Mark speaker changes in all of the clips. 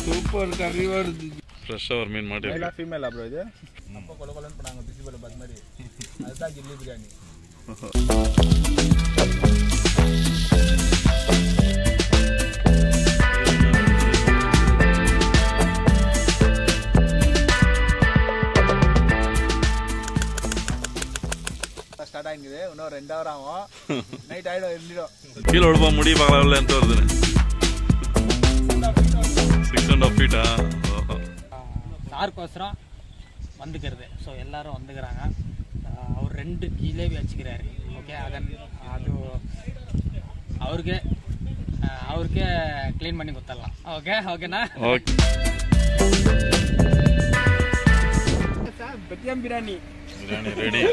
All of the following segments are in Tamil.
Speaker 1: சூப்பர் கறி வருது.
Speaker 2: ஃப்ரெஷ்ஷாக ஒரு மீன் மாட்டி
Speaker 3: மேலா ஃபீமேலா ப்ரோ இது? நம்ம கொல கொலன்னு பண்ணாங்க பிசி போல பாத் மாதிரி. அதுதான் கில்லி பிரியாணி. ஸ்டார்ட் ஆகிடுது. இன்னும் 2 hour ஆகும். நைட் ஆகிடும் இருந்துடும்.
Speaker 2: கீழே விழுப்பா முடி பார்க்கலாம் எந்த வருதுன்னு 6.5 feet.
Speaker 4: சாருக்கோசரம் வந்துக்கிறது. ஸோ எல்லாரும் வந்துக்கிறாங்க. அவர் 2 ஜிலேபி வச்சுக்கிறாரு. ஓகே, அது அவருக்கே க்ளீன் பண்ணி கொடுத்துடலாம். ஓகேண்ணா.
Speaker 2: ஓகே
Speaker 3: பெத்தியம் பிரியாணி
Speaker 2: ரெடி.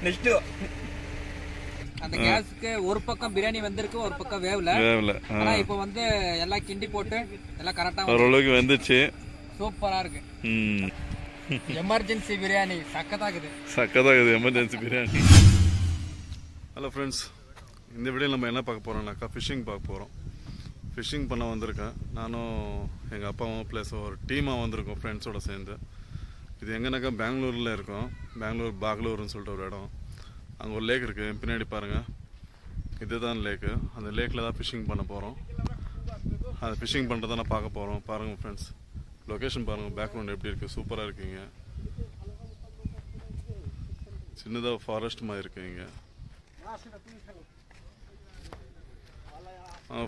Speaker 3: நெக்ஸ்ட்
Speaker 4: அந்த கேஸ்க்கு ஒரு பக்கம் பிரியாணி வந்திருக்கு, ஒரு பக்கம் வேவல. ஆனா இப்போ வந்து எல்லாம் கிண்டி போட்டு எல்லாம் கரெக்டா
Speaker 2: ஓரளவுக்கு வந்துச்சு.
Speaker 4: சூப்பரா இருக்கு. எமர்ஜென்சி பிரியாணி சக்கதாகுது.
Speaker 2: எமர்ஜென்சி பிரியாணி. ஹலோ ஃப்ரெண்ட்ஸ், இந்த வீடியோ நம்ம என்ன பார்க்க போகிறோம்னாக்கா ஃபிஷ்ஷிங் பார்க்க போகிறோம். ஃபிஷ்ஷிங் பண்ண வந்திருக்கேன். நானும் எங்கள் அப்பாவும் ப்ளஸ் ஒரு டீமாக வந்திருக்கோம் ஃப்ரெண்ட்ஸோடு சேர்ந்து. இது எங்கேனாக்கா பெங்களூரில் இருக்கோம். பெங்களூர் பாகலூர்னு சொல்லிட்டு ஒரு இடம். அங்கே ஒரு லேக் இருக்குது, பின்னாடி பாருங்கள். இதுதான் லேக்கு. அந்த லேக்கில் தான் ஃபிஷ்ஷிங் பண்ண போகிறோம். அது ஃபிஷ்ஷிங் பண்ணுறதை நான் பார்க்க போகிறோம். பாருங்கள் ஃப்ரெண்ட்ஸ், லொக்கேஷன் பாருங்கள், பேக்ரவுண்ட் எப்படி இருக்குது, சூப்பராக இருக்குங்க. சின்னதாக ஃபாரஸ்ட் மாதிரி இருக்குங்க.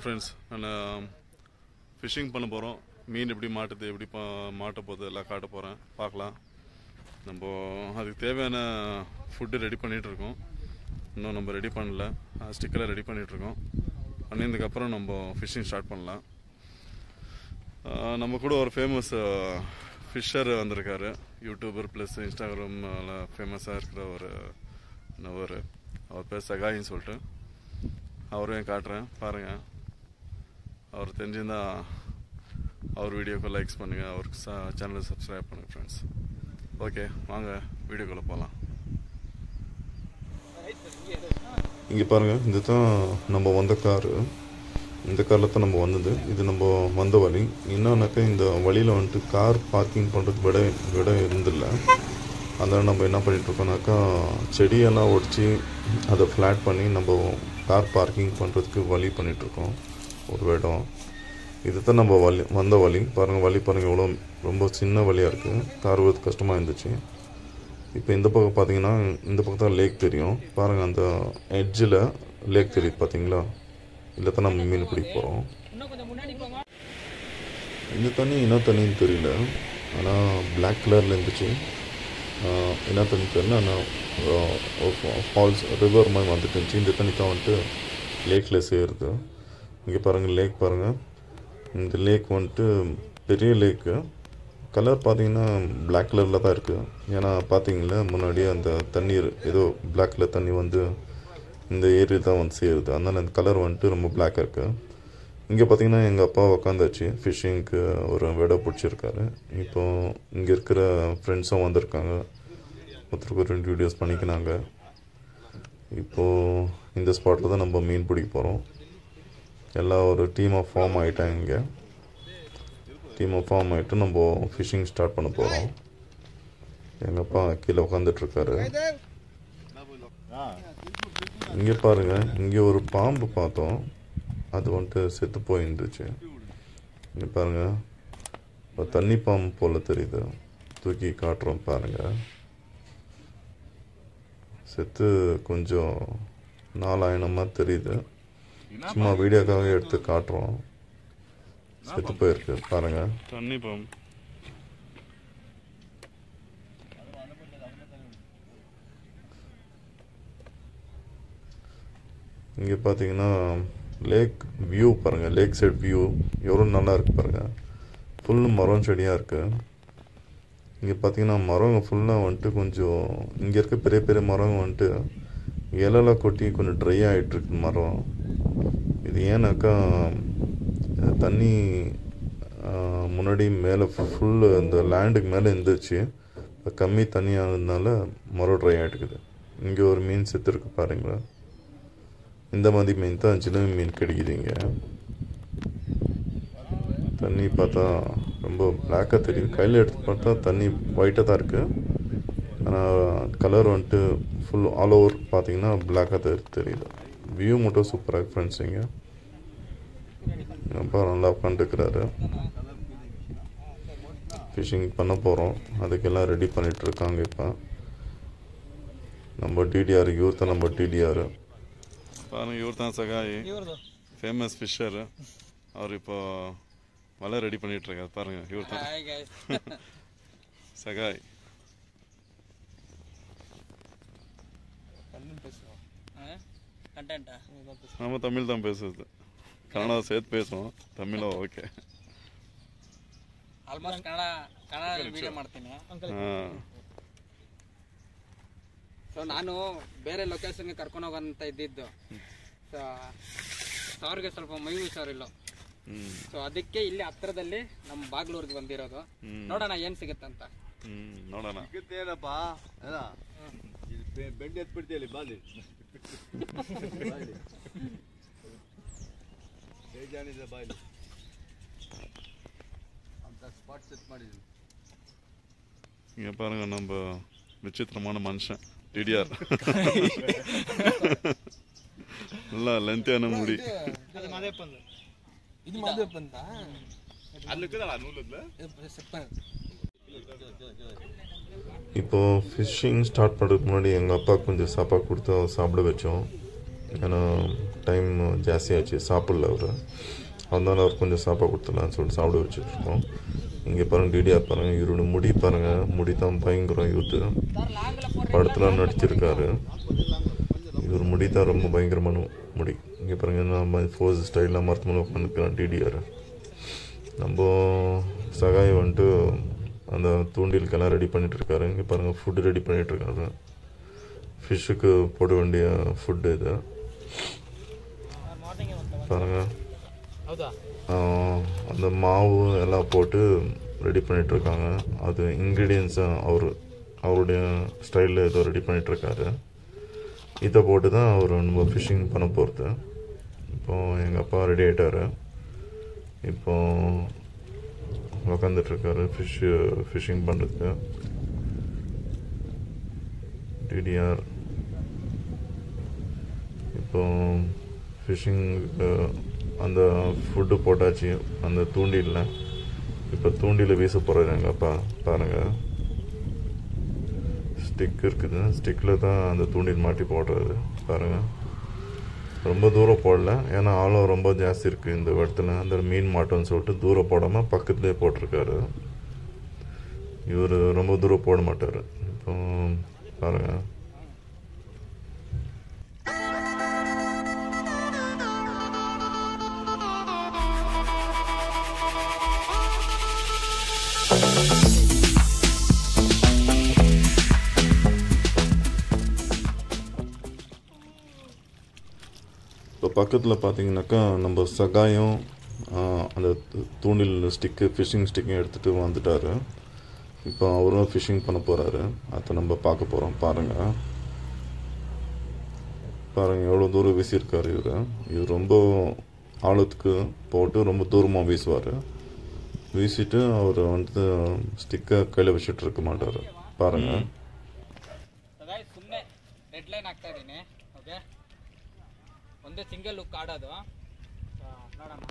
Speaker 2: ஃப்ரெண்ட்ஸ், நான் ஃபிஷ்ஷிங் பண்ண போகிறோம். மீன் எப்படி மாட்டுது, எப்படி மாட்ட போகுது எல்லாம் காட்ட போகிறேன். பார்க்கலாம். நம்ம அதுக்கு தேவையான ஃபுட்டு ரெடி பண்ணிகிட்ருக்கோம். இன்னும் நம்ம ரெடி பண்ணல. ஸ்டிக்கெல்லாம் ரெடி பண்ணிகிட்ருக்கோம். பண்ணியிருந்ததுக்கப்புறம் நம்ம ஃபிஷ்ஷிங் ஸ்டார்ட் பண்ணலாம். நம்ம கூட ஒரு ஃபேமஸ் ஃபிஷ்ஷர் வந்திருக்காரு, யூடியூபர் ப்ளஸ் இன்ஸ்டாகிராமில் ஃபேமஸாக இருக்கிற அவர் பேர் சகாயின்னு சொல்லிட்டு. அவரையும் காட்டுறேன் பாருங்கள். அவர் தெரிஞ்சிருந்தா அவர் வீடியோக்கு லைக்ஸ் பண்ணுங்கள், அவருக்கு சேனலை சப்ஸ்கிரைப் பண்ணுங்கள் ஃப்ரெண்ட்ஸ். ஓகே, வாங்க வீடியோக்குள்ளே போகலாம். இங்கே பாருங்கள், இது தான் நம்ம வந்த காரு. இந்த காரில் தான் நம்ம வந்தது. இது நம்ம வந்த வழி. என்னன்னாக்கா இந்த வழியில் வந்துட்டு கார் பார்க்கிங் பண்ணுறதுக்கு விட இருந்தில்லை. அதனால் நம்ம என்ன பண்ணிகிட்ருக்கோம்னாக்கா செடியெல்லாம் ஒடிச்சு அதை ஃப்ளாட் பண்ணி நம்ம கார் பார்க்கிங் பண்ணுறதுக்கு வழி பண்ணிகிட்ருக்கோம். ஒரு இடம் இது தான் நம்ம வந்த வழி. பாருங்கள், வழி பாருங்கள், எவ்வளோ ரொம்ப சின்ன வழியாக இருக்குது. கார் வரது கஷ்டமாக இருந்துச்சு. இப்போ இந்த பக்கம் பார்த்தீங்கன்னா இந்த பக்கம் தான் லேக் தெரியும். பாருங்கள், அந்த எட்ஜில் லேக் தெரியுது பார்த்தீங்களா? இதில் தான் நம்ம மீன் பிடிக்க போகிறோம். இந்த தண்ணி என்ன தண்ணின்னு தெரியல, ஆனால் பிளாக் கலரில் இருந்துச்சு. என்ன தண்ணி தெரியல, ஆனால் ஃபால்ஸ் ரிவர் மாதிரி வந்துட்டு இருந்துச்சு. இந்த தண்ணி தான் வந்துட்டு லேக்கில் சேருது. இங்கே பாருங்கள், லேக் பாருங்கள். இந்த லேக் வந்துட்டு பெரிய லேக்கு. கலர் பார்த்தீங்கன்னா பிளாக் கலரில் தான் இருக்குது. ஏன்னா பார்த்தீங்களா முன்னாடியே அந்த தண்ணீர் ஏதோ பிளாக் கலர் தண்ணி வந்து இந்த ஏரியா தான் வந்து சேருது. அதனால் அந்த கலர் வந்துட்டு ரொம்ப பிளாக்காக இருக்குது. இங்கே பார்த்தீங்கன்னா எங்கள் அப்பா உக்காந்தாச்சு. ஃபிஷ்ஷிங்க்கு ஒரு விடை பிடிச்சிருக்காரு. இப்போது இங்கே இருக்கிற ஃப்ரெண்ட்ஸும் வந்திருக்காங்க. ஒருத்தருக்கு 2 வீடியோஸ் பண்ணிக்கினாங்க. இப்போது இந்த ஸ்பாட்டில் தான் நம்ம மீன் பிடிக்க போகிறோம். எல்லாம் ஒரு டீமாக ஃபார்ம் ஆகிட்டாங்க. இங்கே டீமாக ஃபார்ம் ஆகிட்டு நம்ம ஃபிஷ்ஷிங் ஸ்டார்ட் பண்ண போகிறோம். எங்கள் அப்பா கீழே உட்காந்துட்ருக்காரு. இங்கே பாருங்கள், இங்கே ஒரு பாம்பு பார்த்தோம். அது வந்துட்டு செத்து போயிருந்துச்சு. இங்கே பாருங்கள், ஒரு தண்ணி பாம்பு போல் தெரியுது. தூக்கி காட்டுறோம் பாருங்கள். செத்து கொஞ்சம் நாளாயினமாக தெரியுது. சும்மா வீடியோக்காக எடுத்து காட்டுறோம். செத்து போயிருக்கு பாருங்கள். தண்ணி பாம்பு. இங்கே பார்த்தீங்கன்னா லேக் வியூ பாருங்கள். லேக் சைட் வியூ எவ்வளோ நல்லா இருக்குது பாருங்கள். ஃபுல்லு மரம் செடியாக இருக்குது. இங்கே பார்த்தீங்கன்னா மரங்க ஃபுல்லாக வந்துட்டு கொஞ்சம் இங்கே இருக்க பெரிய பெரிய மரம் வந்துட்டு இலைலாம் கொட்டி கொஞ்சம் ட்ரை ஆகிட்டுருக்கு மரம். இது ஏன்னாக்கா தண்ணி முன்னாடி மேலே ஃபுல்லு இந்த லேண்டுக்கு மேலே இருந்துச்சு. கம்மி தண்ணி ஆனதுனால மரம் ட்ரை ஆகிட்டுக்குது. இங்கே ஒரு மீன் செத்துருக்கு பாருங்களா. இந்த மாதிரி மீன் தான் சின்ன மீன் கிடைக்குதுங்க. தண்ணி பார்த்தா ரொம்ப பிளாக்காக தெரியுது. கையில் எடுத்து பார்த்தா தண்ணி ஒயிட்டாக தான் இருக்குது. ஆனால் கலர் வந்துட்டு ஃபுல் ஆல் ஓவர் பார்த்தீங்கன்னா பிளாக்காக தெரியுது. வியூ மட்டும் சூப்பராக இருக்குது ஃப்ரெண்ட்ஸ். இங்கே அப்பா நல்லா உட்காந்துருக்கிறாரு. ஃபிஷிங் பண்ண போகிறோம், அதுக்கெல்லாம் ரெடி பண்ணிகிட்ருக்காங்க. இப்போ நம்ம டிடிஆர், இவர் தான் நம்ம டிடிஆர். பாருங்கள், இவர் தான் சகாய், ஃபேமஸ் ஃபிஷர். அவர் இப்போ வலை ரெடி பண்ணிகிட்ருக்காரு. பாருங்கள், இவர் தான் சகாய். நம்ம தமிழ் தான் பேசுறது, கன்னடா சேர்த்து பேசுவோம், தமிழும் ಓಕೆ.
Speaker 4: ಆಲ್ಮೋಸ್ಟ್ ಕನ್ನಡ ವಿಡಿಯೋ ಮಾಡ್ತೀನಿ. ಸೊ ನಾನು ಬೇರೆ ಲೊಕೇಶನ್ಗೆ ಕರ್ಕೊಂಡು ಹೋಗಂತ ಇದ್ದಿದ್ದು. ಸೊ ಅವ್ರಿಗೆ ಸ್ವಲ್ಪ ಮೈ ಹುಷಾರಿಲ್ಲ. ಸೊ ಅದಕ್ಕೆ ಇಲ್ಲಿ ಹತ್ರದಲ್ಲಿ ನಮ್ಮ ಬಾಗ್ಲೂರ್ಗೆ ಬಂದಿರೋದು. ನೋಡೋಣ ಏನ್ ಸಿಗುತ್ತಂತ.
Speaker 2: ನೋಡೋಣ.
Speaker 1: ಸಿಗುತ್ತೇನಪ್ಪ ಬೆಂಡ್ ಎತ್ಬಿಡ್ತೀಯಲ್ಲಿ ಬಾಲಿ ಬೇಜಾನಿದೆ ಬಾಲಿ ಅಂತ ಸ್ಪಾಟ್ ಸೆಟ್ ಮಾಡಿದ್ದೀನಿ.
Speaker 2: இங்கே பாருங்க, நம்ம விசித்திரமான மனுஷன் டிடிஆர். நல்லா லென்த்தியான முடி.
Speaker 3: இது மாதேப்பந்தா
Speaker 2: இப்போது ஃபிஷ்ஷிங் ஸ்டார்ட் பண்ணுறதுக்கு முன்னாடி எங்கள் அப்பா கொஞ்சம் சாப்பாடு கொடுத்து சாப்பிட வச்சோம். ஏன்னா டைம் ஜாஸ்தியாச்சு, சாப்பிடல அவர். அதனால அவர் கொஞ்சம் சாப்பாடு கொடுத்துடலான்னு சொல்லிட்டு சாப்பிட வச்சுட்ருக்கோம். இங்கே பாருங்கள், டிடிஆர் பாருங்கள், இவரோட முடி பாருங்கள், முடி தான் பயங்கரம். இவரு படத்தில் நடிச்சிருக்காரு. இவர் முடி தான் ரொம்ப பயங்கரமான முடி. இங்கே பாருங்கள், நம்ம ஃபோர்ஸ் ஸ்டைலாக மரத்துமலை உட்காந்துக்கலாம் டிடிஆர். நம்ம சகாய் வந்துட்டு அந்த தூண்டிலுக்கெல்லாம் ரெடி பண்ணிகிட்ருக்காரு. இங்கே பாருங்கள், ஃபுட்டு ரெடி பண்ணிகிட்ருக்காரு. ஃபிஷ்ஷுக்கு போட வேண்டிய ஃபுட்டு இது பாருங்கள். அந்த மாவு எல்லாம் போட்டு ரெடி பண்ணிகிட்ருக்காங்க. அது இன்க்ரீடியன்ஸை அவருடைய ஸ்டைலில் ஏதோ ரெடி பண்ணிகிட்ருக்காரு. இதை போட்டு தான் அவர் நம்ம ஃபிஷ்ஷிங் பண்ண போகிறது. இப்போது எங்கள் அப்பா ரெடி ஆகிட்டார். இப்போது உக்காந்துட்ருக்காரு ஃபிஷ்ஷிங் பண்ணுறதுக்கு. டிடிஆர் இப்போ ஃபிஷ்ஷிங்கு அந்த ஃபுட்டு போட்டாச்சு அந்த தூண்டிலில். இப்போ தூண்டில் வீச போகிறாரு எங்கள் அப்பா. பாருங்கள், ஸ்டிக் இருக்குது, ஸ்டிக்கில் தான் அந்த தூண்டில் மாட்டி போடுறாரு. பாருங்கள், ரொம்ப தூரம் போடல, ஏன்னா ஆழம் ரொம்ப ஜாஸ்தி இருக்குது இந்த இடத்துல. அந்த மீன் மாட்டோன்னு சொல்லிட்டு தூரம் போடாமல் பக்கத்துலேயே போட்டிருக்காரு. இவர் ரொம்ப தூரம் போட மாட்டார். இப்போ பாருங்கள், இப்போ பக்கத்தில் பார்த்தீங்கன்னாக்கா நம்ம சகாயம் அந்த தூண்டில் ஸ்டிக்கு, ஃபிஷ்ஷிங் ஸ்டிக்கையும் எடுத்துகிட்டு வந்துட்டார். இப்போ அவரும் ஃபிஷ்ஷிங் பண்ண போகிறாரு. அதை நம்ம பார்க்க போகிறோம். பாருங்கள் எவ்வளோ தூரம் வீசியிருக்காரு இவர் ரொம்ப ஆழத்துக்கு போட்டு ரொம்ப தூரமாக வீசுவார். வீசிட்டு அவர் வந்து ஸ்டிக்கை கையில் வச்சுட்டு இருக்க மாட்டார். பாருங்கள்,
Speaker 4: ಸುಮ್ಮನೆ ರೆಡ್ ಲೈನ್ ಹಾಕ್ತಾ ಇದ್ದೀನಿ. ಓಕೆ, ಒಂದೇ ಸಿಂಗಲ್ ಲುಕ್ ಆಡೋದು. ನೋಡೋಣ.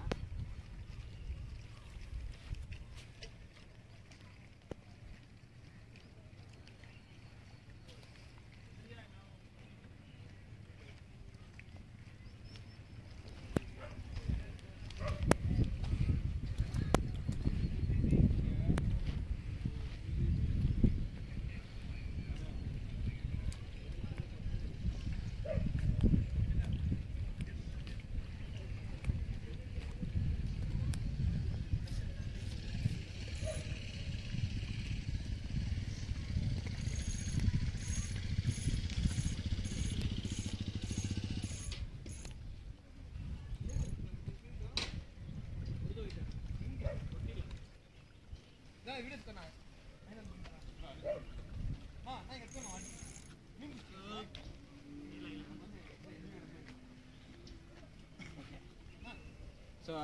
Speaker 4: ಸೊ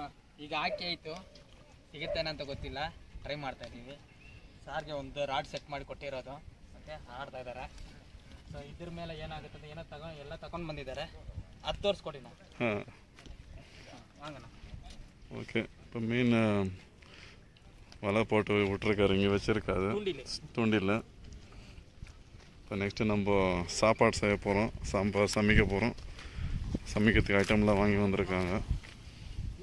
Speaker 4: ಈಗ ಹಾಕಿ ಆಯಿತು, ಸಿಗುತ್ತೇನಂತ ಗೊತ್ತಿಲ್ಲ, ಟ್ರೈ ಮಾಡ್ತಾ ಇದ್ದೀವಿ. ಸಾರಿಗೆ ಒಂದು ರಾಡ್ ಸೆಟ್ ಮಾಡಿ ಕೊಟ್ಟಿರೋದು, ಮತ್ತು ಆಡ್ತಾ ಇದ್ದಾರೆ. ಸೊ ಇದ್ರ ಮೇಲೆ ಏನಾಗುತ್ತದೆ ಏನೋ ಎಲ್ಲ ತಗೊಂಡು ಬಂದಿದ್ದಾರೆ, ಅದು ತೋರಿಸ್ಕೊಡಿ ನಾವು.
Speaker 5: ಹಾಂ
Speaker 4: வாங்கண்ணா.
Speaker 5: ஓகே. இப்போ மீன் வலை போட்டு விட்டுருக்காரு, இங்கே வச்சுருக்காது தூண்டில். இப்போ நெக்ஸ்ட்டு நம்ம சாப்பாடு செய்ய போகிறோம், சமைக்க போகிறோம். சமைக்கிறதுக்கு ஐட்டம்லாம் வாங்கி வந்திருக்காங்க,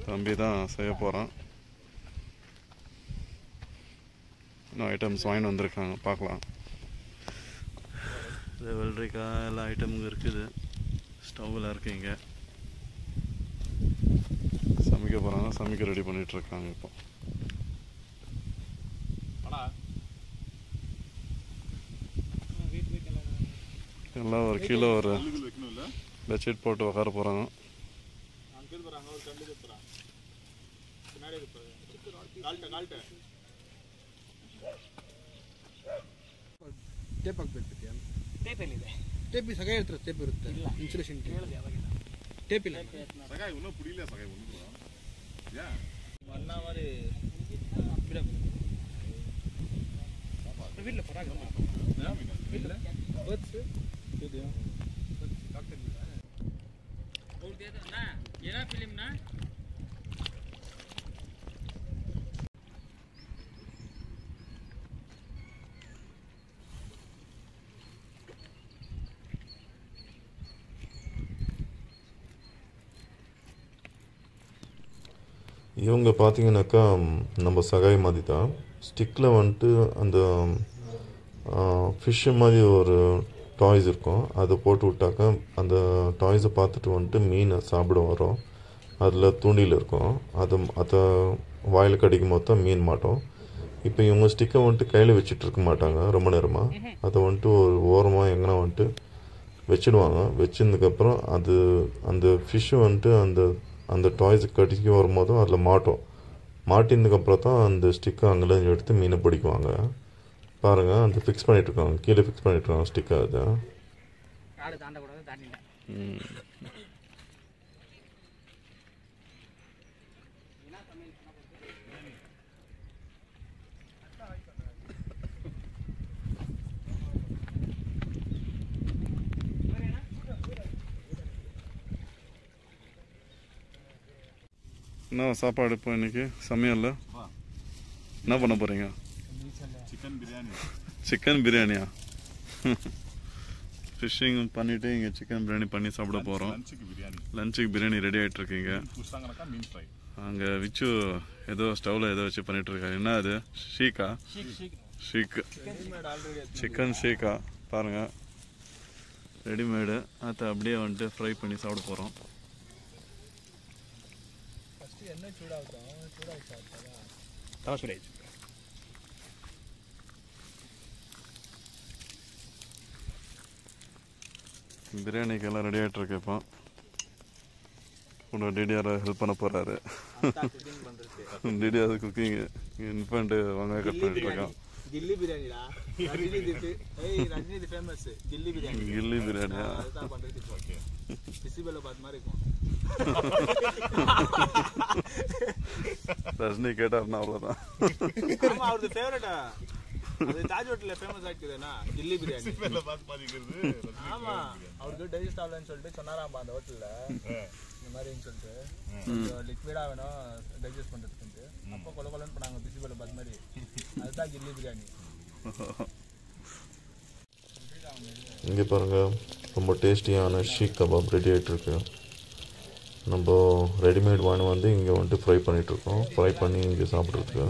Speaker 5: தம்பி தான் செய்ய போகிறான். இன்னும் ஐட்டம்ஸ் வாங்கிட்டு வந்திருக்காங்க, பார்க்கலாம். வெள்ளரிக்காய் எல்லா ஐட்டமும் இருக்குது, ஸ்டவ்வில் இருக்குது. இங்கே சமைக்க போகிறாங்க, சமைக்க ரெடி பண்ணிகிட்ருக்காங்க. இப்போ எல்லாம் ஒரு கீழே ஒரு பெட்ஷீட் போட்டு உட்கார போகிறாங்க.
Speaker 3: ಟೇಪ್ ಹಾಕ್ಬೇಕು.
Speaker 4: ಟೇಪ್ ಎಲ್ಲಿದೆ?
Speaker 3: ಟೇಪ್ ಸಗ ಇರ್ತದೆ, ಟೇಪ್ ಇರುತ್ತೆ, ಇನ್ಸುಲೇಷನ್
Speaker 4: ಕೇಳಿದೆ ಯಾವಾಗಿಲ್ಲ.
Speaker 3: ಟೇಪ್ ಇಲ್ಲ.
Speaker 4: ಏನ ಫಿಲಿಮ್ನ
Speaker 2: இவங்க பார்த்தீங்கன்னாக்கா நம்ம சகாய் மாதிரி தான். ஸ்டிக்கில் வந்துட்டு அந்த ஃபிஷ்ஷு மாதிரி ஒரு டாய்ஸ் இருக்கும், அதை போட்டு விட்டாக்கா அந்த டாய்ஸை பார்த்துட்டு வந்துட்டு மீனை சாப்பிட வரும். அதில் தூண்டில் இருக்கும், அதை வாயில் கடிக்கும் போது தான் மீன் மாட்டோம். இப்போ இவங்க ஸ்டிக்கை வந்துட்டு கையில் வச்சுட்டு இருக்க மாட்டாங்க ரொம்ப நேரமாக, அதை வந்துட்டு ஒரு ஓரமாக எங்கன்னா வந்துட்டு வச்சுடுவாங்க. வச்சிருந்ததுக்கப்புறம் அந்த ஃபிஷ்ஷு வந்துட்டு அந்த டாய்ஸை கடிக்க வரும்போதும் அதில் மாட்டோம். மாட்டினதுக்கப்புறம் தான் அந்த ஸ்டிக்கை அங்கேருந்து எடுத்து மீனை பிடிக்குவாங்க. பாருங்கள், அந்த ஃபிக்ஸ் பண்ணிகிட்ருக்காங்க, கீழே ஃபிக்ஸ் பண்ணிகிட்ருக்காங்க ஸ்டிக்கை. அதை
Speaker 5: என்ன சாப்பாடு இப்போ இன்னைக்கு சமையல்ல என்ன பண்ண போகிறீங்க? சிக்கன் பிரியாணியா? ஃபிஷ்ஷிங் பண்ணிவிட்டு இங்கே சிக்கன் பிரியாணி பண்ணி சாப்பிட போகிறோம். லஞ்சுக்கு பிரியாணி ரெடி ஆகிட்ருக்கீங்க. அங்கே விச்சு ஏதோ ஸ்டவ்வில் ஏதோ வச்சு பண்ணிகிட்ருக்காங்க. என்ன அது? ஷீக்கா? ஷீக்கு, சிக்கன் ஷீக்கா. பாருங்கள், ரெடிமேடு. அதை அப்படியே வந்துட்டு ஃப்ரை பண்ணி சாப்பிட போகிறோம். பிரியாணிக்கு எல்லாம் ரெடி ஆகிட்டு இருக்கு. இப்போ கூட டிடிஆர் ஹெல்ப் பண்ண போறாரு. டிடிஆர் குக்கிங் இன்ஃபண்ட் வெங்காயம் கட் பண்ணிட்டு இருக்கான்.
Speaker 3: கில்லி பிரியாணிடா, ரஜினி ஃபேமஸ் கில்லி பிரியாணி.
Speaker 5: கில்லி பிரியாணியா?
Speaker 3: அதான் பண்றது. ஓகே, பிசிபெல்ல பாத் மாதிரி இருக்கும்.
Speaker 5: ரஜினி கேட்டாருன்னா அவ்வளோதான்.
Speaker 3: ஆமா, அவரது ஃபேவரட்டா. அது தாஜ் ஹோட்டல்ல ஃபேமஸ் ஆகிக்குதுன்னா கில்லி பிரியாணி. பிசிபெல்ல பாத் பாதிக்கிறது. ஆமா, அவருக்கு டைஜஸ்ட் ஆகலன்னு சொல்லிட்டு சொன்னாராம்பா அந்த ஹோட்டல்ல. இந்த மாதிரின்னு சொல்லிட்டு லிக்விடா வேணும் டைஜஸ்ட் பண்றதுக்கு. அப்போ கொலன்னு பண்ணாங்க பிசிபெல்ல பாத் மாதிரி. அதுதான் கில்லி பிரியாணி.
Speaker 2: இங்கே பாருங்கள், ரொம்ப டேஸ்டியான ஷீக் கபாப் ரெடி ஆகிட்டுருக்கு. நம்ம ரெடிமேட் வாங்கி வந்து இங்கே வந்துட்டு ஃப்ரை பண்ணிகிட்ருக்கோம். ஃப்ரை பண்ணி இங்கே சாப்பிட்ருக்கு.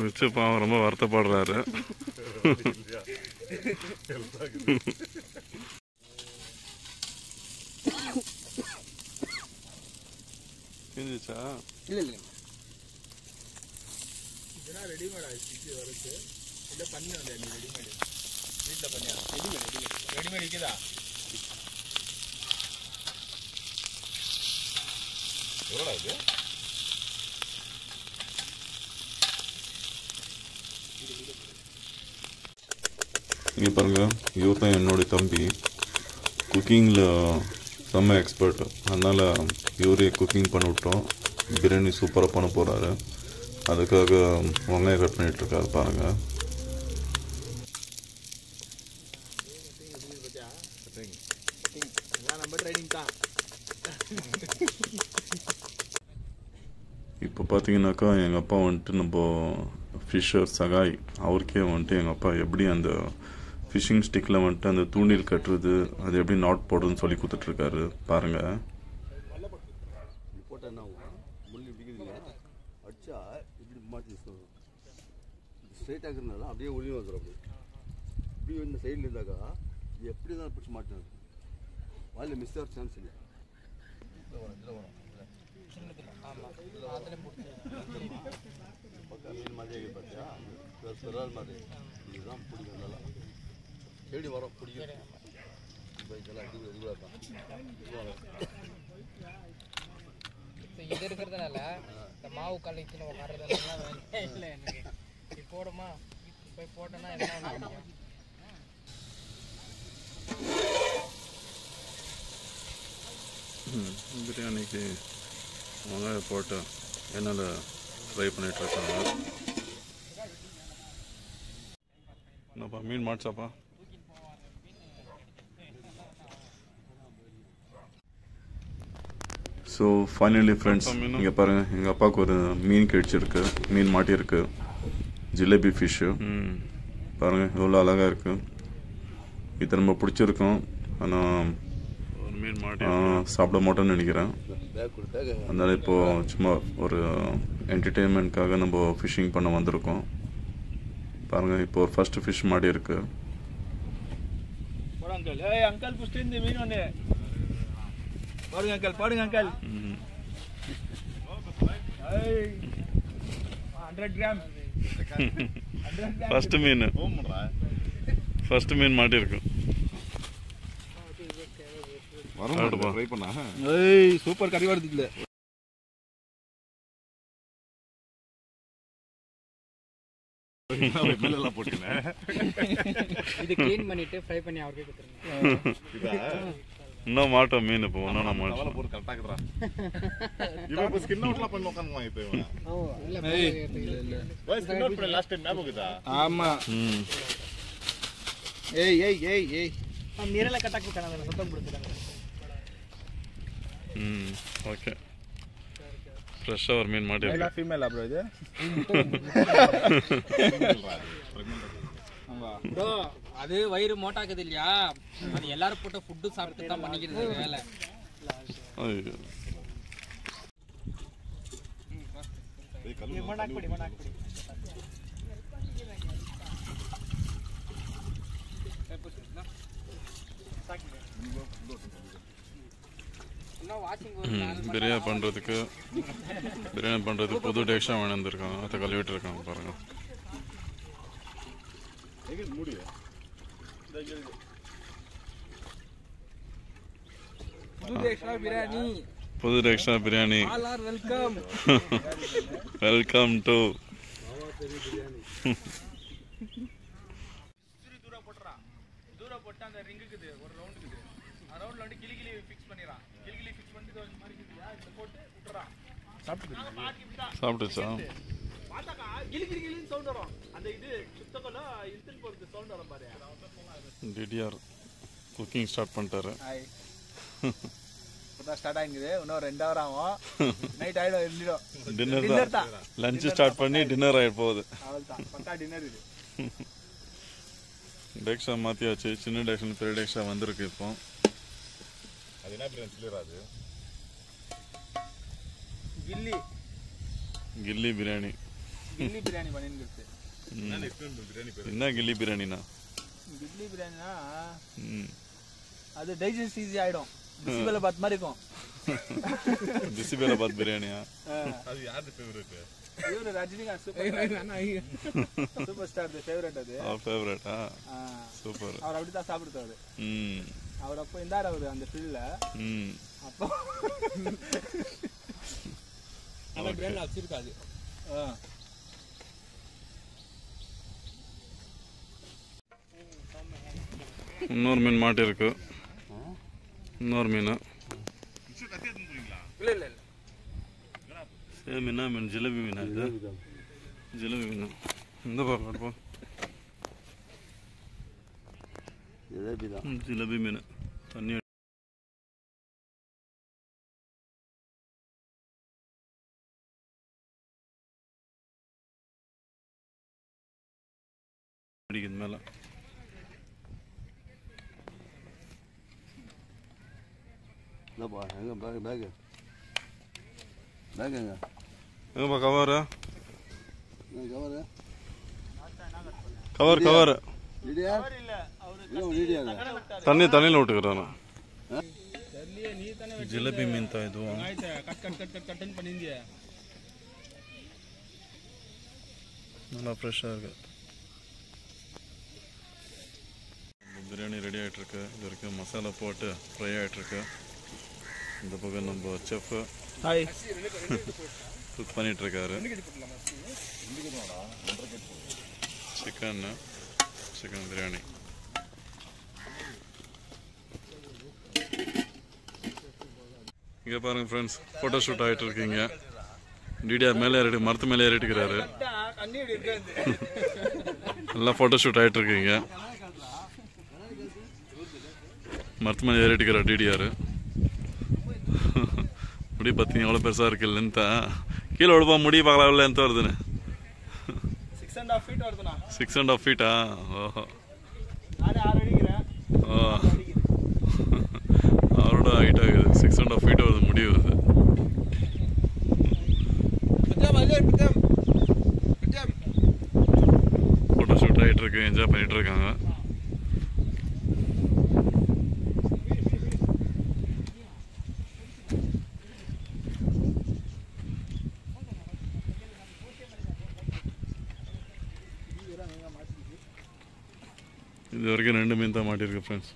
Speaker 5: வச்சு பாவம் ரொம்ப வருத்தப்படுறாரு. கிழிச்சா?
Speaker 4: இல்லை இல்லை,
Speaker 3: இதெல்லாம் ரெடிமேட் ஆயிடுச்சு வரது. இல்லை பண்ணி வந்தேன் நீ ரெடிமேடு வீட்டில் பண்ணியா? ரெடிமேட் இருக்குதா? எவ்வளோடா இது?
Speaker 2: இங்கே பாருங்கள், இவர் தான் என்னுடைய தம்பி. குக்கிங்கில் செம்ம எக்ஸ்பர்ட். அதனால் இவரே குக்கிங் பண்ண விட்டோம். பிரியாணி சூப்பராக பண்ண போகிறாரு. அதுக்காக வெங்காயம் கட் பண்ணிகிட்ருக்காரு பாருங்கள். இப்போ பார்த்தீங்கன்னாக்கா எங்கள் அப்பா வந்துட்டு நம்ம ஃபிஷ்ஷர் சகாய், அவருக்கே வந்துட்டு எங்கள் அப்பா எப்படி அந்த ஃபிஷ்ஷிங் ஸ்டிக்கில் வந்துட்டு அந்த தூண்டில் கட்டுறது, அது எப்படி நாட் போடுறதுன்னு சொல்லி கொடுத்துட்ருக்காரு பாருங்கள்.
Speaker 1: போட்டால் என்ன ஆகும், முள் பிடிக்குதுங்க, அடிச்சா இப்படி மாற்றி ஸ்ட்ரைட் ஆகுறதுனால அப்படியே ஒளியும் வந்துடும். இப்படி இந்த சைடில் இருந்தாக்கா எப்படி தான் பிடிச்சி மாட்டினது, வாயில் மிஸ் ஆகிற சான்ஸ் இல்லை. பக்கம் மீன் மாதிரியே பார்த்தியா, பெறால் மாதிரி இதுதான் பிடிக்கும். நல்லா தேடி வரோம் பிடிக்கும். இப்போ இதெல்லாம் இதுவாக தான்
Speaker 4: இது இருக்கிறதுனால இந்த மாவு கலைக்கு நம்ம வர்றதுனால இல்லை. எனக்கு இது போடுமா, போய் போட்டோன்னா என்ன
Speaker 5: பிரியாணிக்கு வெங்காயம் போட்டு என்னால் ஃப்ரை பண்ணிகிட்ருக்காங்க. என்னப்பா மீன் மாட்சாப்பா? ஸோ ஃபைனலி ஃப்ரெண்ட்ஸ், இங்கே பாருங்கள், எங்கள் அப்பாவுக்கு ஒரு மீன் கிடச்சிருக்கு, மீன் மாட்டியிருக்கு, ஜிலேபி ஃபிஷ்ஷு. பாருங்கள் எவ்வளோ அழகாக இருக்குது. இது ரொம்ப பிடிச்சிருக்கும். ஆனால் மீன் மாட்டி சாப்பிட மாட்டோன்னு நினைக்கிறேன். அதனால் இப்போது சும்மா ஒரு என்டர்டெயின்மெண்ட்காக நம்ம ஃபிஷ்ஷிங் பண்ண வந்திருக்கோம். பாருங்கள், இப்போ ஒரு ஃபர்ஸ்ட் ஃபிஷ் மாட்டி இருக்கு.
Speaker 3: அங்கிள் புஷ்டி இந்த மீன் ஒன்று பாருங்க அங்கிள், பாருங்க அங்கிள். 100 கிராம்
Speaker 5: ஃபர்ஸ்ட் மீன், ஃபர்ஸ்ட் மீன் மாட்டி இருக்கு.
Speaker 1: ட்ரை பண்ணா
Speaker 3: சூப்பர் கறி வருது. இல்லை
Speaker 4: இது க்ளீன் பண்ணிட்டு ஃப்ரை பண்ணி அவர்கிட்ட கொடுத்துருங்க.
Speaker 5: இன்னும் மாட்டோம் மீன். இப்போ ஒன்றும் நான்
Speaker 3: ஆமா. ஏய் ஏய் ஏய் ஏய் நீரல கட்டாக்கு கணவன் சுத்தம் கொடுத்துறாங்க.
Speaker 5: ஓகே, ஃப்ரெஷ்ஷாக ஒரு மீன் மாட்டி இருக்கு.
Speaker 3: ஃபீமேலா ப்ரோ இது?
Speaker 4: ப்ரோ அது வயிறு மோட்டாக்குது இல்லையா, அது எல்லாரும் போட்டு ஃபுட்டு சாப்பிட்டு தான் பண்ணிக்கிறது வேலை.
Speaker 5: பிரியாணி பண்ணுறதுக்கு புது டேக்ஷா வேணுந்திருக்காங்க, அதை கழுவிட்டு இருக்காங்க பாருங்கள். புது டேக்ஷா பிரியாணி. வெல்கம் டு
Speaker 3: தூரம் போட்டு அந்த ரிங்குக்குது ஒரு ரவுண்டுக்குது, அந்த ரவுண்ட்ல வந்து கிளி ஃபிக்ஸ் பண்ணிடுறான். கிளி ஃபிக்ஸ் பண்ணிட்டு ஒரு மாதிரி இதை போட்டு விட்டுறான்.
Speaker 5: சாப்பிட்டுச்சா?
Speaker 3: பார்த்தாக்கா கிளின்னு சவுண்ட் வரும். அந்த இது சுத்தக்கொள்ள இன்சல் போகிறது சவுண்ட் வரும் பாரு.
Speaker 5: டிடிஆர் குக்கிங் ஸ்டார்ட் பண்ணிட்டாரு.
Speaker 3: இப்போதான் ஸ்டார்ட் ஆகிங்குது, இன்னும் 2 hour ஆகும். நைட் ஆகிடும், இருந்துடும்.
Speaker 5: டின்னர் தான். லஞ்சு ஸ்டார்ட் பண்ணி டின்னர் ஆகிட போகுது.
Speaker 3: அவள் தான் பக்கா டின்னர் இது.
Speaker 5: டேக்ஷா மாற்றியாச்சு. சின்ன டேக்ஷன் பெரிய டேக்ஷா வந்திருக்கு. இப்போ
Speaker 1: அது என்ன பிரியாணி சொல்லிடாது,
Speaker 5: கில்லி பிரியாணி.
Speaker 3: கில்லி பிரியாணி பண்ணிருக்கு.
Speaker 5: என்ன கில்லி பிரியாணினா?
Speaker 3: கில்லி பிரியாணினா அது டைஜஸ்ட் ஈஸி ஆகிடும். பிசிபெலாபாத் மாதிரி இருக்கும்.
Speaker 5: பிசிபெலாபாத் பிரியாணியா?
Speaker 1: அது யாரு ஃபேவரட்?
Speaker 3: இவரு ரஜினிகாந்த் சூப்பர் ஸ்டார் ஃபேவரட். அது
Speaker 5: ஃபேவரட்டா? சூப்பர்.
Speaker 3: அவர் அப்படிதான் சாப்பிடுறாரு. அவர் அப்போ இருந்தார் அவரு அந்த ஃபீல்ட்ல. அப்போ அந்த பிராண்ட் வச்சிருக்காது.
Speaker 5: இன்னொரு மீன் மாட்டிருக்கு. இன்னொரு மீன் சேம் என்ன மீன்? ஜிலேபி மீனா இது? ஜிலேபி மீன். இந்த பார்ப்போம். ஜிலேபி மீன் தண்ணி அடிக்குது மேலே. எங்கப்பா கவரு? கவர் கவர் தண்ணியில் விட்டுக்கிறான். ஜிலேபி மீன் தான் இதுவும். நல்லா ஃப்ரெஷ்ஷாக இருக்கு. பிரியாணி ரெடி ஆகிட்டுருக்கு. இது வரைக்கும் மசாலா போட்டு ஃப்ரை ஆகிட்டுருக்கு. இந்த பக்கம் நம்ம செஃப் குக் பண்ணிகிட்ருக்காரு. சிக்கன் பிரியாணி. இங்கே பாருங்கள் ஃப்ரெண்ட்ஸ், ஃபோட்டோ ஷூட் ஆகிட்டு இருக்கீங்க. டிடிஆர் மேலே ஏறிட்டு மரத்து மேலே ஏறிட்டுக்கிறாரு. நல்லா ஃபோட்டோ ஷூட் ஆகிட்டு இருக்கீங்க. மரத்து மேலே ஏறிட்டுக்கிறார் டிடிஆர். முடி பார்த்தீங்க எவ்வளோ பெருசாக இருக்கு லென்த்தா. கீழே விழுப்பா முடி பார்க்கலாம் லென்த் வருதுன்னு. 6.5 feet. ஓஹோ ஓ அவரோட ஹைட் ஆகுது. 6.5 feet வருது, முடி வருது. ஃபோட்டோ ஷூட் ஆகிட்டு இருக்கு. என்ஜாய் பண்ணிட்டு இருக்காங்க. இது வரைக்கும் 2 மீன் தான் மாட்டிருக்கு ஃப்ரெண்ட்ஸ்.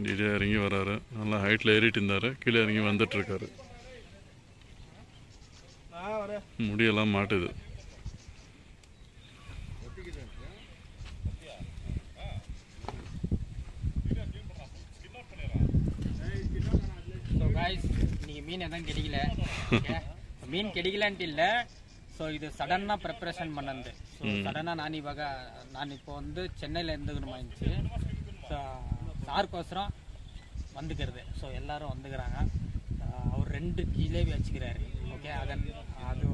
Speaker 5: டிடிஆர் இறங்கி வராரு. நல்லா ஹைட்டில் ஏறிட்டு இருந்தார். கீழே இறங்கி வந்துட்டுருக்காரு. முடியெல்லாம் மாட்டுது.
Speaker 4: இன்னைக்கு மீன் எதுவும் கிடைக்கல. மீன் கிடைக்கலன்ட்டு இல்லை. ஸோ இது சடனாக ப்ரிப்ரேஷன் பண்ணது. ஸோ சடனாக நான் இப்போ வந்து சென்னையில் இருந்துக்கணுமாயிருந்துச்சு. ஸோ சாருக்கோசரம் வந்துக்கிறது. ஸோ எல்லோரும் வந்துக்கிறாங்க. அவர் 2 ஜிலேபி வச்சுக்கிறாரு. ஓகே, அது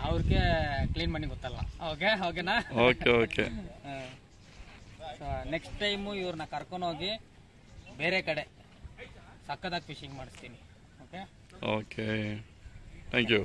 Speaker 4: அவருக்கே க்ளீன் பண்ணி கொடுத்துடலாம். ಓಕೆನಾ?
Speaker 5: ಓಕೆ.
Speaker 4: ಸೊ ನೆಕ್ಸ್ಟ್ ಟೈಮು ಇವ್ರನ್ನ ಕರ್ಕೊಂಡೋಗಿ ಬೇರೆ ಕಡೆ ಸಕ್ಕದಾಗಿ ಫಿಶಿಂಗ್ ಮಾಡಿಸ್ತೀನಿ.
Speaker 5: Okay, thank you.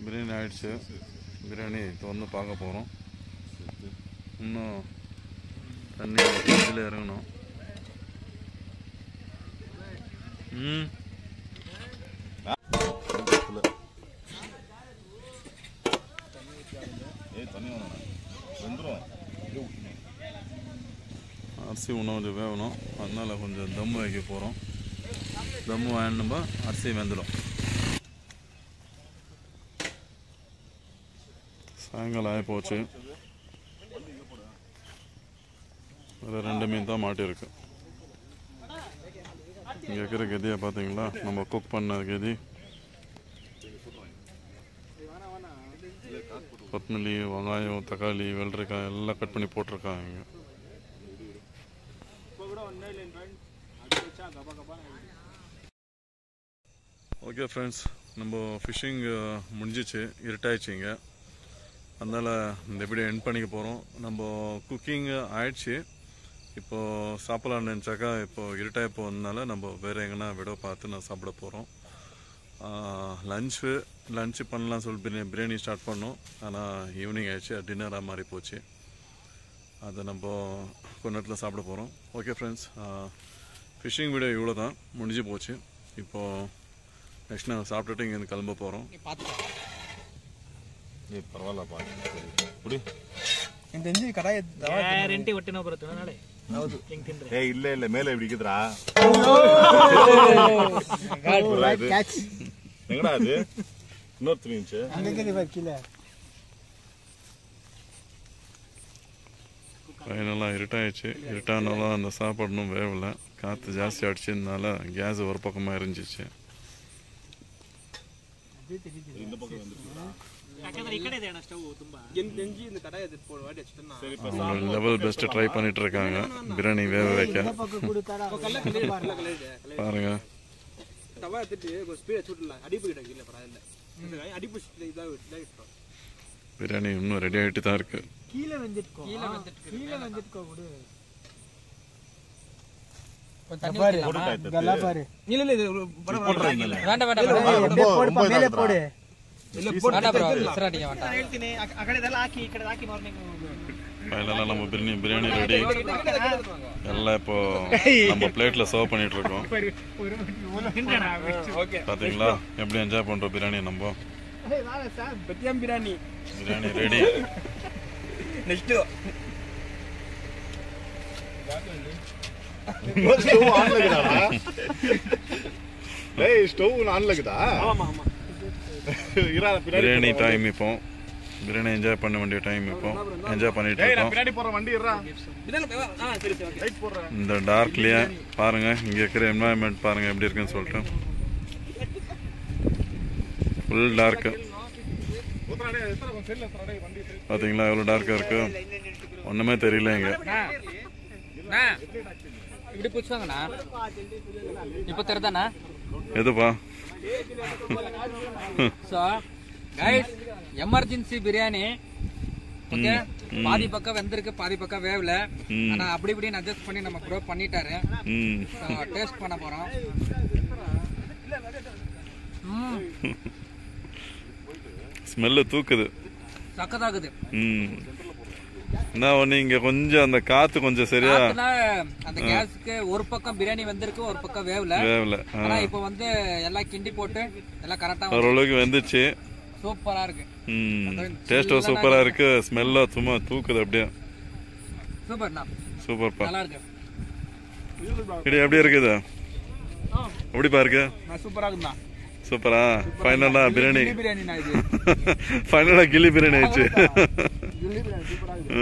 Speaker 5: பிரியாணி ஆயிடுச்சு. பிரியாணி திறந்து பார்க்க போகிறோம். இன்னும் தண்ணி இதில் இறங்கணும். அரிசி இன்னும் கொஞ்சம் வேகணும். அதனால் கொஞ்சம் தம்மு வைக்க போகிறோம். தம்மு வாங்கினோம்பா அரிசி வெந்துடும். சாயங்காலம் ஆகி போச்சு. வேறு 2 மீன் தான் மாட்டியிருக்கு. இங்கே இருக்கிற கெதியை பார்த்தீங்களா? நம்ம குக் பண்ண கெதி. கொத்தமல்லி, வெங்காயம், தக்காளி, வெள்ளரிக்காய் எல்லாம் கட் பண்ணி போட்டிருக்காங்க. ஓகே ஃப்ரெண்ட்ஸ், நம்ம ஃபிஷ்ஷிங் முடிஞ்சிச்சு. இருட்டாயிடுச்சிங்க. அதனால் இந்த வீடியோ எண்ட் பண்ணிக்க போகிறோம். நம்ம குக்கிங் ஆயிடுச்சு. இப்போது சாப்பிட்லான்னு நினச்சாக்கா இப்போது இருட்டாக போனதுனால நம்ம வேறு எங்கன்னா விட பார்த்து நான் சாப்பிட போகிறோம். லஞ்சு பண்ணலாம் சொல்லி பிரியாணி ஸ்டார்ட் பண்ணோம். ஆனால் ஈவினிங் ஆயிடுச்சு, டின்னராக மாறி போச்சு. அதை நம்ம கொஞ்ச நேரத்தில் சாப்பிட போகிறோம். ஓகே ஃப்ரெண்ட்ஸ், ஃபிஷ்ஷிங் வீடியோ இவ்வளோ தான் முடிஞ்சு போச்சு. இப்போது நெக்ஸ்ட் நாங்கள் சாப்பிட்டுட்டு இங்கேருந்து கிளம்ப போகிறோம்.
Speaker 2: ಪರವಾಗಿಲ್ಲಪ್ಪ ಕುಡಿ
Speaker 3: ಇಂತೆಂಜಿ ಕಡಾಯ ಗ್ಯಾರಂಟಿ ಹೊಟ್ಟೆನೋ ಬರುತ್ತೆ ನಾಳೆ. ಹೌದು ಹೆಂಗ್ ತಿಂದ್ರೆ
Speaker 2: ಇಲ್ಲ ಇಲ್ಲ ಮೇಲೆ ಹಿಡಿಕಿದ್ರಾ ಹೆಂಗಡ ಅದು 103 ಇಂಚ್
Speaker 5: ஃபைனலாக இருட்டாயிடுச்சு. இருட்டானாலும் அந்த சாப்பாடுனும் வேவலை. காற்று ஜாஸ்தி அடிச்சதுனால கேஸ் ஒரு பக்கமாக எரிஞ்சிச்சு. லெவல் பெஸ்ட் ட்ரை பண்ணிட்டு இருக்காங்க பிரியாணி வேக வைக்க. பாருங்க பிரியாணி இன்னும் ரெடி ஆகிட்டு தான் இருக்கு. ஃபைனலாக நம்ம பிரியாணி ரெடி. எல்லாம் இப்போ நம்ம பிளேட்ல சர்வ் பண்ணிட்டு இருக்கோம். பாத்தீங்களா எப்படி என்ஜாய் பண்றோம் பிரியாணி. நம்ம biryani ready.
Speaker 2: Next stove on லகுதா?
Speaker 5: பிரியாணி டைம் இப்போ. பிரியாணி என்ஜாய் பண்ண வேண்டிய டைம் இப்போ. என்ஜாய் பண்ணிட்டு இருக்கோம். இந்த டார்க்லயே பாருங்க, இங்க இருக்கிற என்வாயன்மெண்ட் பாருங்க எப்படி இருக்குன்னு சொல்லிட்டு. Full dark. பாத்தீங்களா எவ்வளவு டார்க்கா இருக்கு? ஒண்ணுமே தெரியல இங்க.
Speaker 4: இப்படி புடிச்சாங்கண்ணா இப்போ தெரிதானா
Speaker 5: எதுப்பா?
Speaker 4: So guys, emergency biryani. Okay, பாதி பக்கம் வெந்திருக்கு, பாதி பக்கம் வேவல. ஆனா அப்படி இப்படின்னு அட்ஜஸ்ட் பண்ணி நம்ம ப்ரோ பண்ணிட்டாரு. டேஸ்ட் பண்ண போறோம்.
Speaker 5: ஸ்மெல்லு தூக்குது,
Speaker 4: சக்கதாகுது.
Speaker 5: என்ன ஒண்ணு இங்க கொஞ்சம் அந்த காத்து கொஞ்சம் சரியா
Speaker 4: அந்த கேஸ்க்கு ஒரு பக்கம் பிரியாணி வந்திருக்கு, ஒரு பக்கம் வேவல. ஆனா இப்போ வந்து எல்லாம் கிண்டி போட்டு எல்லாம் கரெக்டா
Speaker 5: ஓரளவுக்கு வந்துச்சு.
Speaker 4: சூப்பரா இருக்கு.
Speaker 5: டேஸ்டும் சூப்பரா இருக்கு. ஸ்மெல்ல சும்மா தூக்குது அப்படியே.
Speaker 4: சூப்பர்ண்ணா,
Speaker 5: சூப்பர்ப்பா.
Speaker 4: நல்லா இருக்கு.
Speaker 5: இது எப்படி இருக்குது? எப்படிப்பா இருக்கு?
Speaker 3: சூப்பரா இருக்குண்ணா.
Speaker 5: சூப்பரா? ஃபைனலா பிரியாணி
Speaker 3: பிரியாணிண்ணா இது.
Speaker 5: ஃபைனலா கில்லி பிரியாணி ஆயிடுச்சு.
Speaker 3: கில்லி பிரியாணி சூப்பரா இருக்கு.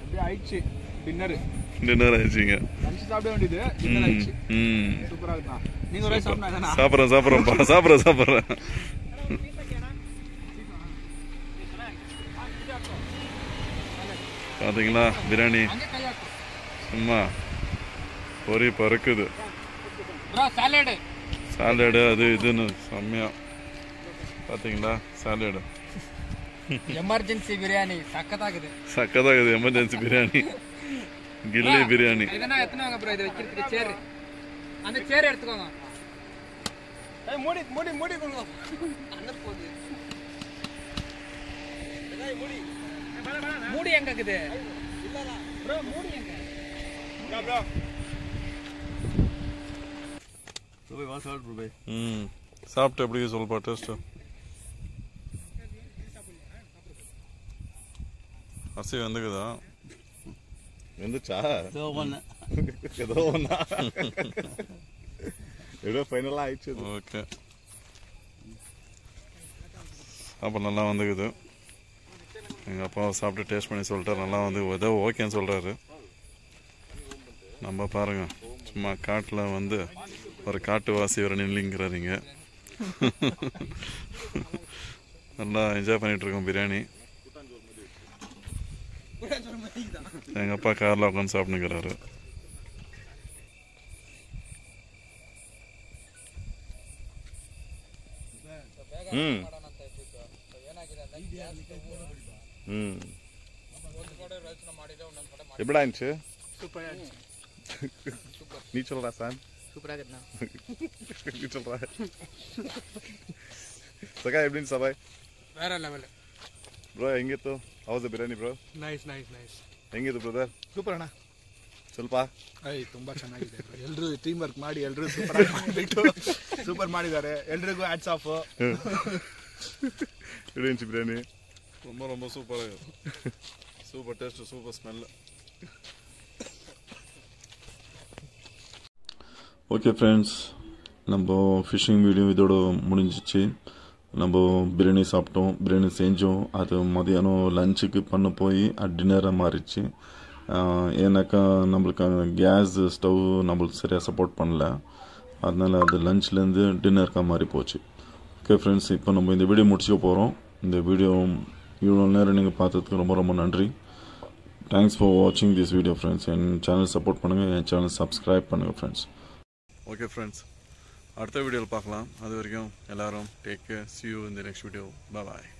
Speaker 3: அப்படியே ஆயிடுச்சு.
Speaker 5: டின்னர் ஆயிடுச்சுங்க.
Speaker 3: லஞ்ச் சாப்பிட வேண்டியது டின்னர் ஆயிடுச்சு. சூப்பரா இருக்குண்ணா. நீங்க ஒரே சாப்பிடுங்க.
Speaker 5: சாப்பிட்றேன். பாத்தீங்களா பிரியாணி சும்மா பொறி பறக்குது. சாலடு அது இதுன்னு செம்மையா. பாத்தீங்களா சாலடு.
Speaker 4: எமர்ஜென்சி பிரியாணி சக்கதாகுது.
Speaker 5: எமர்ஜென்சி பிரியாணி, கில்லி பிரியாணி.
Speaker 4: இதெல்லாம் எத்தனை ப்ரோ இது வைக்கிறதுக்கு? சேர், அந்த சேர் எடுத்துக்கோங்க. மூடி கொடுங்க. அந்த போகுது. மூடி எங்க இருக்குது? ப்ரோ மூடி எங்க? ப்ரோ
Speaker 5: சாப்பிட்டு எப்படி சொல்லுப்பா டேஸ்ட்? அரிசி வந்துக்குதா?
Speaker 2: வந்துச்சா? ஏதோ ஒண்ணா ஏதோ ஃபைனலா ஆயிடுச்சு.
Speaker 5: ஓகே, அப்போ நல்லா வந்துக்குது. எங்கள் அப்பாவை சாப்பிட்டு டேஸ்ட் பண்ணி சொல்லிட்டார், நல்லா வந்து ஏதோ ஓகேன்னு சொல்கிறாரு. நம்ம பாருங்க சும்மா காட்டில் வந்து ஒரு காட்டுவாசி வர நில்லுங்கிறாருங்க. நல்லா என்ஜாய் பண்ணிட்டு இருக்கோம் பிரியாணி. எங்கள் அப்பா காரில் உட்காந்து சாப்பிட்டுக்கிறாரு.
Speaker 2: எப்படா இருந்துச்சு?
Speaker 5: நீ சொல்றா சார்
Speaker 4: சூப்பராக இருக்குண்ணா.
Speaker 5: நீ சொல்றா சகா எப்படின்னு சபாய்
Speaker 4: வேற லெவல்.
Speaker 5: ಬ್ರೋ ಹೆಂಗಿತ್ತು? ಹೌದು ಬಿರಿಯಾನಿ ಬ್ರೋ?
Speaker 3: ನೈಸ್.
Speaker 5: ಹೆಂಗಿತ್ತು ಬ್ರದರ್?
Speaker 3: ಸೂಪರ್ ಅಣ್ಣ.
Speaker 5: ಸ್ವಲ್ಪ
Speaker 3: ತುಂಬಾ ಚೆನ್ನಾಗಿದೆ. ಎಲ್ಲರೂ ಟೀಮ್ ವರ್ಕ್ ಮಾಡಿ ಎಲ್ಲರೂ ಸೂಪರ್ ಮಾಡಿದ್ದಾರೆ. ಎಲ್ರಿಗೂ ಹ್ಯಾಟ್ಸ್ ಆಫ್.
Speaker 5: எப்படி பிரியாணி? ரொம்ப சூப்பராக super taste, super smell. Okay friends, நம்ம ஃபிஷ்ஷிங் வீடியோ இதோட முடிஞ்சிச்சு. நம்ம பிரியாணி சாப்பிட்டோம், பிரியாணி செஞ்சோம். அது மதியானம் லஞ்சுக்கு பண்ண போய் டின்னராக மாறிடுச்சு. ஏன்னாக்கா நம்மளுக்கு கேஸ் ஸ்டவ் நம்மளுக்கு சரியாக சப்போர்ட் பண்ணல. அதனால் அது லஞ்ச்லேருந்து டின்னருக்காக மாறி போச்சு. ஓகே ஃப்ரெண்ட்ஸ், இப்போ நம்ம இந்த வீடியோ முடிச்சுக்க போகிறோம். இந்த வீடியோ இவ்வளோ நேரம் நீங்கள் பார்த்ததுக்கு ரொம்ப நன்றி. தேங்க்ஸ் ஃபார் வாட்சிங் this video friends. N channel support பண்ணுங்கள், என் சேனல் சப்ஸ்கிரைப் பண்ணுங்கள் ஃப்ரெண்ட்ஸ். ஓகே ஃப்ரெண்ட்ஸ், அடுத்த வீடியோவில் பார்க்கலாம். அது வரைக்கும் எல்லாரும் take care. see you in the next video. Bye bye.